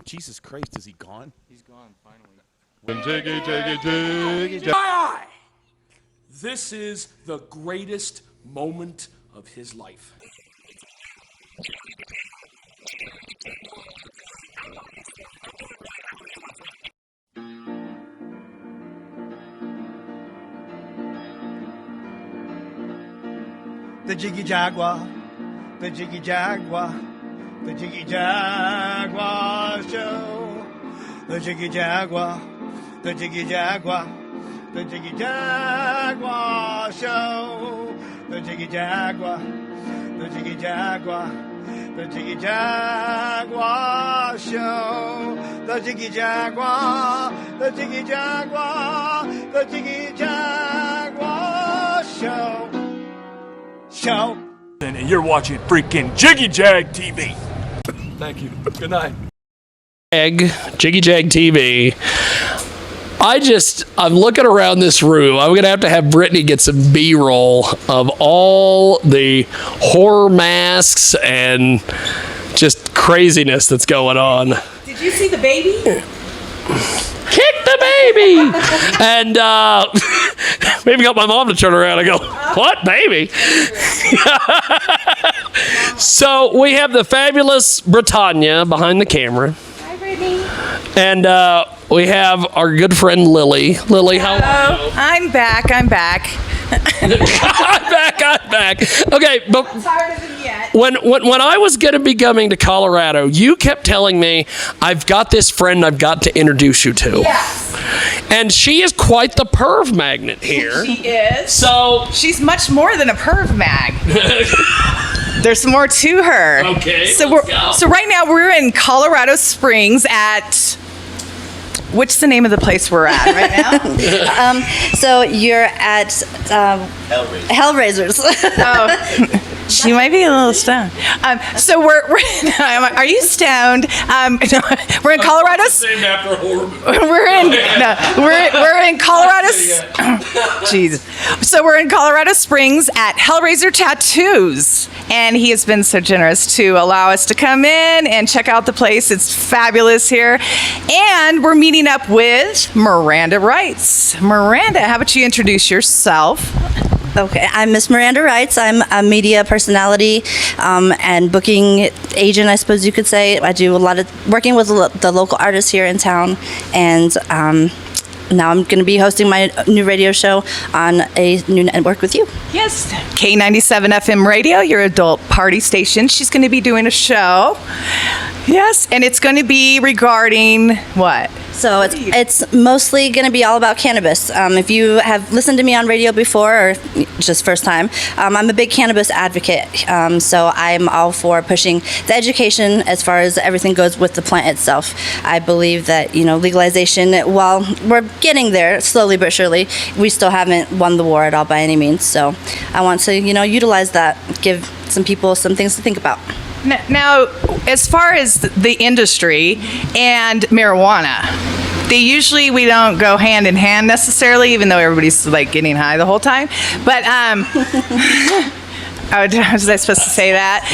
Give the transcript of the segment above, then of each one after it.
Jesus Christ, is he gone? He's gone, finally. Aye. This is the greatest moment of his life. The Jiggy Jaguar, the Jiggy Jaguar, the Jiggy Jaguar Show. The Jiggy Jaguar, the Jiggy Jaguar, the Jiggy Jaguar Show. The Jiggy Jaguar, the Jiggy Jaguar, the Jiggy Jaguar Show. The Jiggy Jaguar, the Jiggy Jaguar, the Jiggy Jaguar Show. And you're watching freaking Jiggy Jag TV. Thank you. Good night. Jiggy Jag TV. I'm looking around this room. I'm going to have Brittany get some B-roll of all the horror masks and just craziness that's going on. Did you see the baby? Kick the baby! And maybe got my mom to turn around and go, what, baby? So we have the fabulous Britannia behind the camera. Hi, Brittany. And we have our good friend Lily. Lily, how are you? I'm back. I'm back. Okay, but I'm tired of him yet. when I was going to be coming to Colorado, you kept telling me, I've got this friend I've got to introduce you to. Yes. And she is quite the perv magnet here. She is. So She's much more than a perv mag. There's more to her. Okay, So let's go. So right now we're in Colorado Springs at. What's the name of the place we're at right now? So you're at Hellraisers. Oh, she might be a little stoned. So we're are you stoned? No, we're in Colorado. named after a horror movie. We're in Colorado. Jesus. So we're in Colorado Springs at Hellraiser Tattoos, and he has been so generous to allow us to come in and check out the place. It's fabulous here, and we're meeting up with Miranda Wrights. Miranda, how about you introduce yourself? Okay, I'm Miss Miranda Wrights. I'm a media personality and booking agent, I suppose you could say. I do a lot of working with the local artists here in town, and now I'm going to be hosting my new radio show on a new network with you. Yes, K97 FM Radio, your adult party station. She's going to be doing a show. Yes, and it's going to be regarding what? So it's mostly going to be all about cannabis. If you have listened to me on radio before or just first time, I'm a big cannabis advocate. So I'm all for pushing the education as far as everything goes with the plant itself. I believe that, legalization, while we're getting there slowly but surely, we still haven't won the war at all by any means. So I want to, utilize that, give some people some things to think about. Now, as far as the industry and marijuana, we don't go hand in hand necessarily, even though everybody's like getting high the whole time. But was I supposed to say that?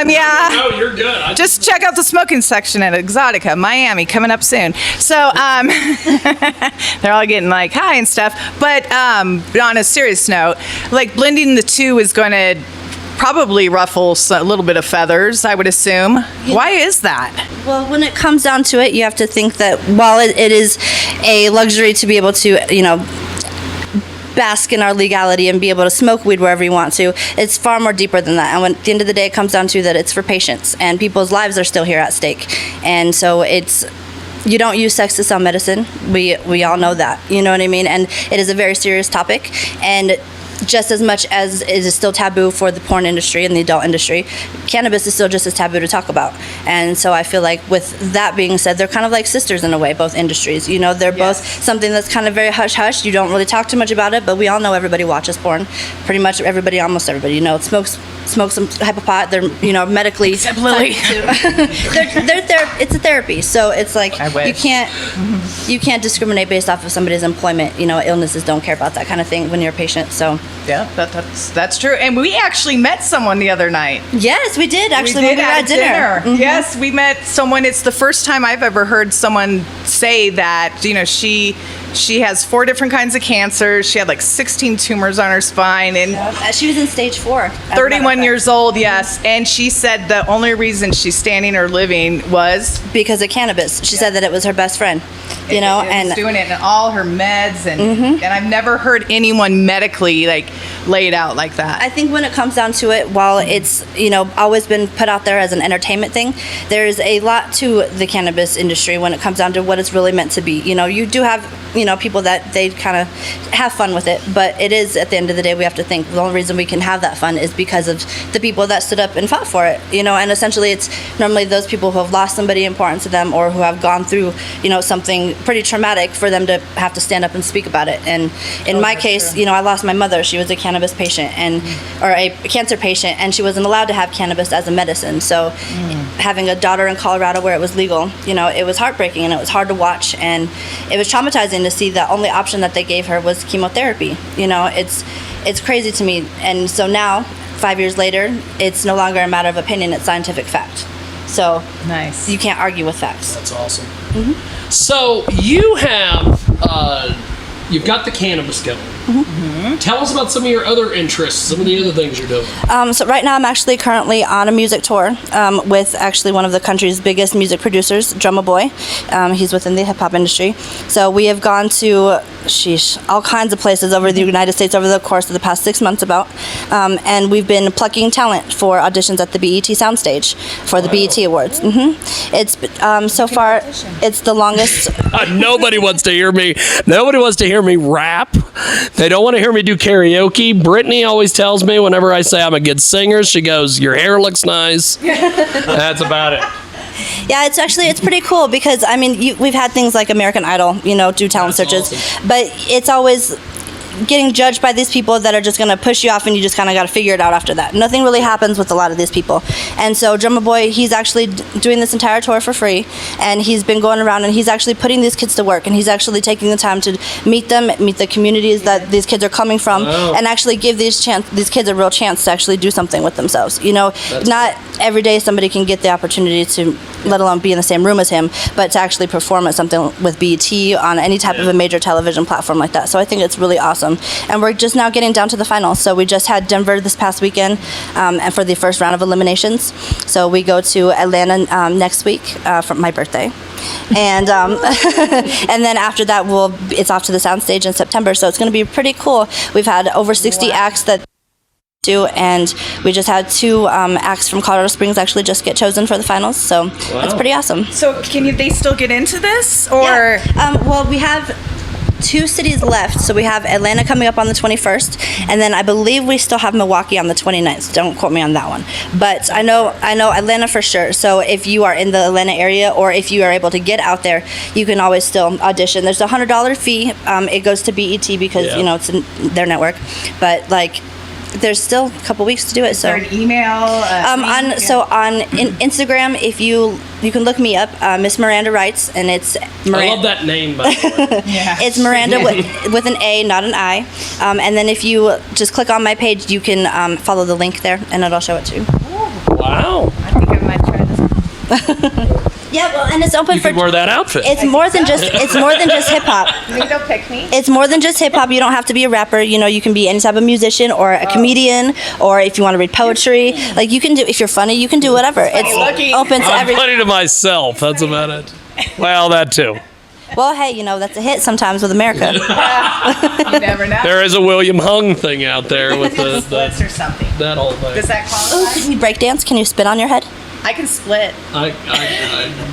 Yeah. No, you're good. Just check out the smoking section at Exotica, Miami, coming up soon. So they're all getting like high and stuff. But on a serious note, like blending the two is going to probably ruffle a little bit of feathers, I would assume. Why is that? Well, when it comes down to it, you have to think that while it is a luxury to be able to, bask in our legality and be able to smoke weed wherever you want to, it's far more deeper than that. And at the end of the day, it comes down to that it's for patients, and people's lives are still here at stake. And so you don't use sex to sell medicine. We all know that. You know what I mean? And it is a very serious topic. And just as much as it is still taboo for the porn industry and the adult industry, cannabis is still just as taboo to talk about. And so I feel like with that being said, they're kind of like sisters in a way, both industries. They're both something that's kind of very hush-hush. You don't really talk too much about it, but we all know everybody watches porn. Pretty much everybody, almost everybody, smokes some type of pot. They're, medically... Except Lily. It's a therapy. So it's like you can't you can't discriminate based off of somebody's employment. Illnesses don't care about that kind of thing when you're a patient. So Yeah, that's true. And we actually met someone the other night. Yes, we did actually. We when did we were at at dinner. Mm-hmm. Yes, we met someone. It's the first time I've ever heard someone say that, she has 4 different kinds of cancer. She had like 16 tumors on her spine, and She was in stage 4. as a matter of 31 fact. years old, yes. And she said the only reason she's standing or living was Because of cannabis. She said that it was her best friend. it was doing it in all her meds, and I've never heard anyone medically lay it out like that. I think when it comes down to it, while it's always been put out there as an entertainment thing, there's a lot to the cannabis industry when it comes down to what it's really meant to be. You do have people that they kind of have fun with it, but it is, at the end of the day, we have to think the only reason we can have that fun is because of the people that stood up and fought for it. And essentially it's normally those people who have lost somebody important to them or who have gone through something pretty traumatic for them to have to stand up and speak about it. And in my case, I lost my mother. She was a cannabis patient or a cancer patient, and she wasn't allowed to have cannabis as a medicine. So having a daughter in Colorado where it was legal, it was heartbreaking and it was hard to watch, and it was traumatizing to see the only option that they gave her was chemotherapy. It's crazy to me. And so now, 5 years later, it's no longer a matter of opinion, it's scientific fact. So Nice. you can't argue with facts. That's awesome. So you have, you've got the cannabis going. Tell us about some of your other interests, some of the other things you're doing. So right now I'm actually currently on a music tour with actually one of the country's biggest music producers, Drumma Boy. He's within the hip hop industry. So we have gone to, all kinds of places over the United States over the course of the past 6 months about. And we've been plucking talent for auditions at the BET Soundstage for the BET Awards. It's so far, it's the longest. Nobody wants to hear me. Nobody wants to hear me rap. They don't want to hear me do karaoke. Brittany always tells me whenever I say I'm a good singer, she goes, "Your hair looks nice." That's about it. Yeah, it's pretty cool because we've had things like American Idol, do talent That's searches, awesome. but it's always getting judged by these people that are just going to push you off, and you just kind of got to figure it out after that. Nothing really happens with a lot of these people. And so Drumma Boy, he's actually doing this entire tour for free, and he's been going around and he's actually putting these kids to work, and he's actually taking the time to meet the communities that these kids are coming from, and actually give these kids a real chance to actually do something with themselves. Not every day somebody can get the opportunity to, let alone be in the same room as him, but to actually perform at something with BET on any type of a major television platform like that. So I think it's really awesome. And we're just now getting down to the finals. So we just had Denver this past weekend, and for the first round of eliminations. So we go to Atlanta next week for my birthday. And and then after that, it's off to the soundstage in September. So it's going to be pretty cool. We've had over 60 acts that do, and we just had 2 acts from Colorado Springs actually just get chosen for the finals. So that's pretty awesome. So they still get into this, or? Yeah. Well, we have 2 cities left. So we have Atlanta coming up on the 21st, and then I believe we still have Milwaukee on the 29th. Don't quote me on that one. But I know Atlanta for sure. So if you are in the Atlanta area, or if you are able to get out there, you can always still audition. There's a $100 fee. It goes to BET because it's in their network. But there's still a couple weeks to do it. So Is there an email? On Instagram, if you can look me up, Miss Miranda Writes, and it's Miranda. I love that name, by the way. Yeah. It's Miranda with an A, not an I. And then if you just click on my page, you can follow the link there, and it'll show it to you. Wow. I think I might try this. Yeah, well, and it's open You for. could wear that outfit. It's more than just hip hop. Maybe they'll pick me. It's more than just hip hop. You don't have to be a rapper. You can be any type of musician or a comedian, or if you want to read poetry, you can do. If you're funny, you can do whatever. It's Lucky. open to I'm every. funny to myself. That's about it. Well, that too. Well, hey, that's a hit sometimes with America. You never know. There is a William Hung thing out there with Splits or something. that whole thing. Does that Oh, qualify? can you break dance? Can you spit on your head? I can split. I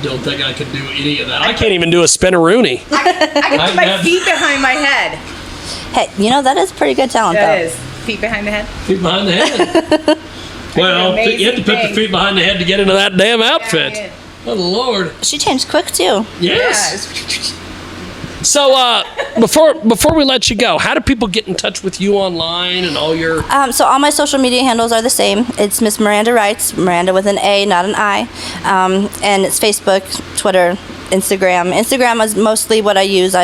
don't think I could do any of that. I can't even do a spinneroonie. I can put my have- feet behind my head. Hey, that is pretty good talent, That though. is. Feet behind the head. Feet behind the head. Well, amazing you have to put the things. feet behind the head to get into that damn outfit. Yeah, Oh, Lord. She changed quick too. Yes. yeah. So, before we let you go, how do people get in touch with you online and all your... So all my social media handles are the same. It's Miss Miranda Writes, Miranda with an A, not an I. And it's Facebook, Twitter, Instagram. Instagram is mostly what I use.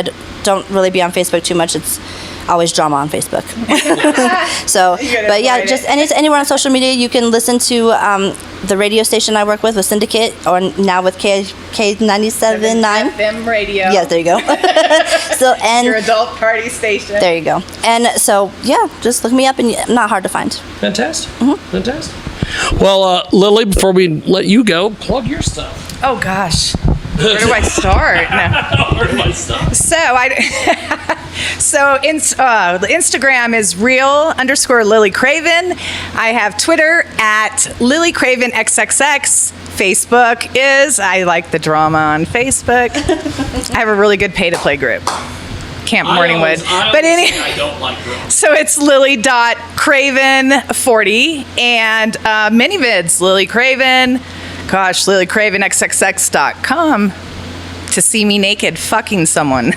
Don't really be on Facebook too much. It's always drama on Facebook. So, but yeah, just anywhere on social media, you can listen to the radio station I work with Syndicate, or now with K97.9 FM radio. Yeah, there you go. So, and Your adult party station. there you go. And so, yeah, just look me up, and not hard to find. Fantastic. Fantastic. Well, Lily, before we let you go, plug your stuff. Oh gosh, where do I start? No. Where do I stop? So Instagram is real_Lily Craven. I have Twitter at Lily Craven XXX. Facebook is I like the drama on Facebook. I have a really good pay-to-play group, Camp Morningwood. I don't like girls. So it's lily.craven40 and mini-vids, Lily Craven. Gosh, lilycravenxxx.com to see me naked fucking someone.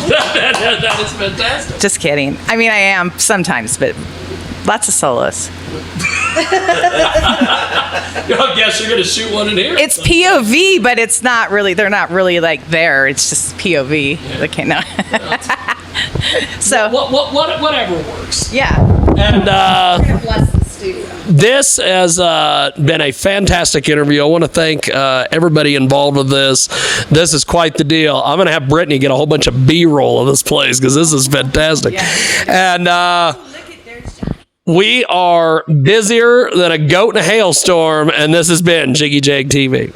That is fantastic. Just kidding. I mean, I am sometimes, but lots of solos. I guess you're going to shoot one in here. It's POV, but it's not really, they're not really like there. It's just POV. Yeah. Okay, no. So, whatever works. yeah. And Bless the studio. this has been a fantastic interview. I want to thank everybody involved with this. This is quite the deal. I'm going to have Brittany get a whole bunch of B-roll of this place because this is fantastic. And we are busier than a goat in a hailstorm, and this has been KJAG TV.